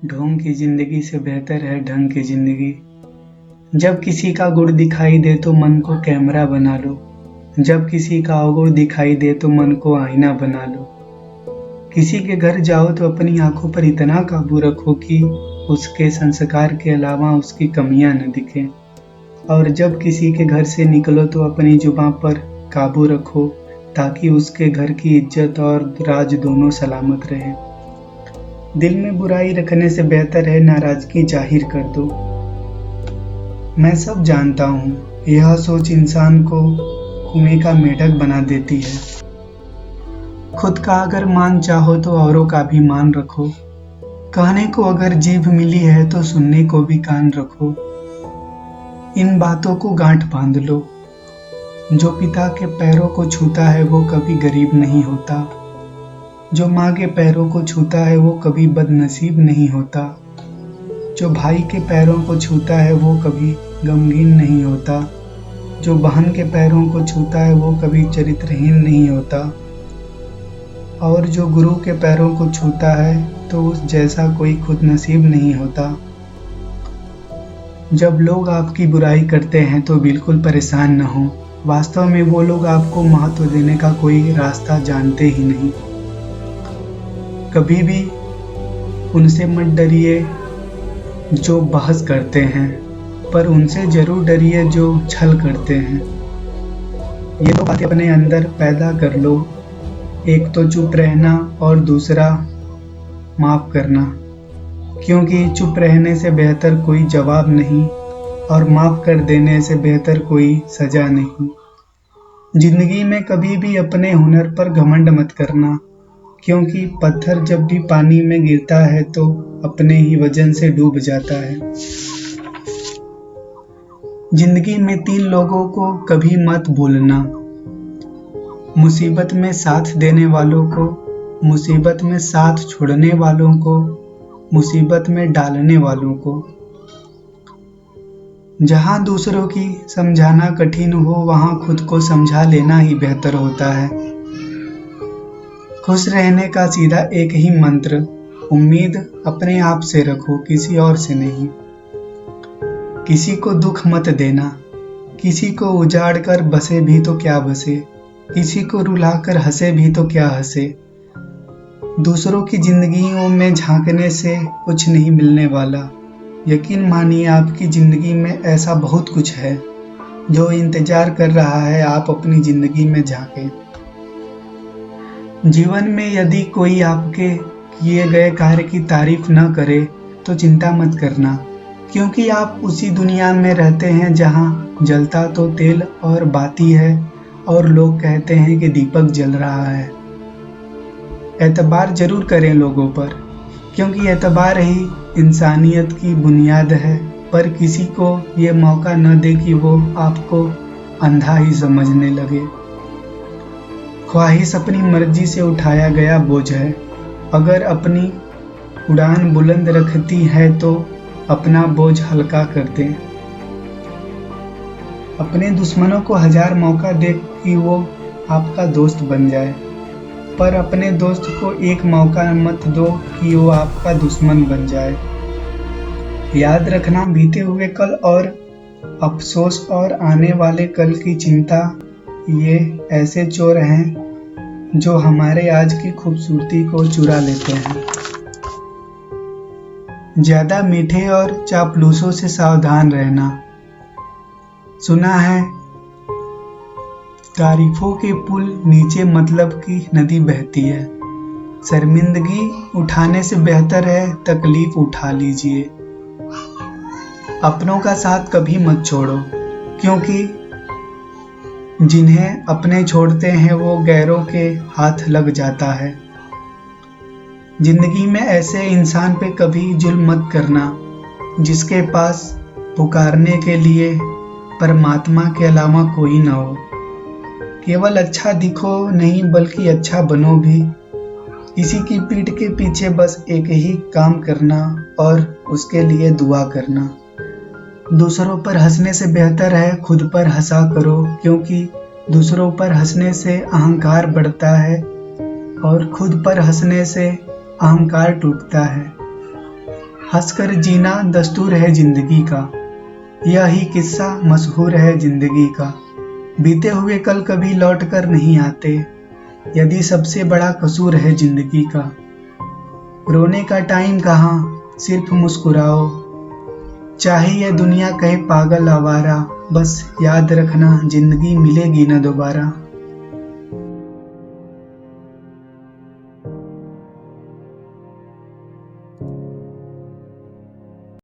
ढोंग की जिंदगी से बेहतर है ढंग की जिंदगी। जब किसी का गुण दिखाई दे तो मन को कैमरा बना लो। जब किसी का अवगुण दिखाई दे तो मन को आईना बना लो। किसी के घर जाओ तो अपनी आंखों पर इतना काबू रखो कि उसके संस्कार के अलावा उसकी कमियां न दिखें। और जब किसी के घर से निकलो तो अपनी जुबान पर काबू रखो ताकि उसके घर की इज्जत और राज दोनों सलामत रहे। दिल में बुराई रखने से बेहतर है नाराजगी जाहिर कर दो। मैं सब जानता हूँ, यह सोच इंसान को कुएं का मेढक बना देती है। खुद का अगर मान चाहो तो औरों का भी मान रखो। कहने को अगर जीभ मिली है तो सुनने को भी कान रखो। इन बातों को गांठ बांध लो। जो पिता के पैरों को छूता है वो कभी गरीब नहीं होता। जो माँ के पैरों को छूता है वो कभी बदनसीब नहीं होता। जो भाई के पैरों को छूता है वो कभी गमगीन नहीं होता। जो बहन के पैरों को छूता है वो कभी चरित्रहीन नहीं होता। और जो गुरु के पैरों को छूता है तो उस जैसा कोई खुदनसीब नहीं होता। जब लोग आपकी बुराई करते हैं तो बिल्कुल परेशान न हो। वास्तव में वो लोग आपको महत्व देने का कोई रास्ता जानते ही नहीं। कभी भी उनसे मत डरिए जो बहस करते हैं, पर उनसे जरूर डरिए जो छल करते हैं। ये दो बातें अपने अंदर पैदा कर लो, एक तो चुप रहना और दूसरा माफ करना, क्योंकि चुप रहने से बेहतर कोई जवाब नहीं और माफ कर देने से बेहतर कोई सजा नहीं। जिंदगी में कभी भी अपने हुनर पर घमंड मत करना, क्योंकि पत्थर जब भी पानी में गिरता है तो अपने ही वजन से डूब जाता है। जिंदगी में 3 लोगों को कभी मत भूलना, मुसीबत में साथ देने वालों को, मुसीबत में साथ छोड़ने वालों को, मुसीबत में डालने वालों को। जहां दूसरों की समझाना कठिन हो वहां खुद को समझा लेना ही बेहतर होता है। खुश रहने का सीधा एक ही मंत्र, उम्मीद अपने आप से रखो, किसी और से नहीं। किसी को दुख मत देना, किसी को उजाड़ कर बसे भी तो क्या बसे, किसी को रुलाकर हंसे भी तो क्या हंसे। दूसरों की जिंदगियों में झांकने से कुछ नहीं मिलने वाला। यकीन मानिए आपकी जिंदगी में ऐसा बहुत कुछ है जो इंतजार कर रहा है आप अपनी जिंदगी में झांकें। जीवन में यदि कोई आपके किए गए कार्य की तारीफ न करे तो चिंता मत करना, क्योंकि आप उसी दुनिया में रहते हैं जहां जलता तो तेल और बाती है और लोग कहते हैं कि दीपक जल रहा है। एतबार जरूर करें लोगों पर, क्योंकि एतबार ही इंसानियत की बुनियाद है, पर किसी को ये मौका न दे कि वो आपको अंधा ही समझने लगे। ख्वाहिश अपनी मर्जी से उठाया गया बोझ है। अगर अपनी उड़ान बुलंद रखती है तो अपना बोझ हल्का कर दें। अपने दुश्मनों को 1000 मौका दे कि वो आपका दोस्त बन जाए, पर अपने दोस्त को एक मौका मत दो कि वो आपका दुश्मन बन जाए। याद रखना, बीते हुए कल और अफसोस और आने वाले कल की चिंता, ये ऐसे चोर हैं जो हमारे आज की खूबसूरती को चुरा लेते हैं। ज्यादा मीठे और चापलूसों से सावधान रहना। सुना है तारीफों के पुल नीचे मतलब की नदी बहती है। शर्मिंदगी उठाने से बेहतर है तकलीफ उठा लीजिए। अपनों का साथ कभी मत छोड़ो, क्योंकि जिन्हें अपने छोड़ते हैं वो गैरों के हाथ लग जाता है। जिंदगी में ऐसे इंसान पे कभी जुल्म मत करना जिसके पास पुकारने के लिए परमात्मा के अलावा कोई ना हो। केवल अच्छा दिखो नहीं बल्कि अच्छा बनो भी। किसी की पीठ के पीछे बस एक ही काम करना और उसके लिए दुआ करना। दूसरों पर हंसने से बेहतर है खुद पर हंसा करो, क्योंकि दूसरों पर हंसने से अहंकार बढ़ता है और खुद पर हंसने से अहंकार टूटता है। हंसकर जीना दस्तूर है जिंदगी का, यही किस्सा मशहूर है जिंदगी का। बीते हुए कल कभी लौट कर नहीं आते, यदि सबसे बड़ा कसूर है जिंदगी का। रोने का टाइम कहाँ, सिर्फ मुस्कुराओ, चाहे ये दुनिया कहे पागल आवारा, बस याद रखना जिंदगी मिलेगी न दोबारा।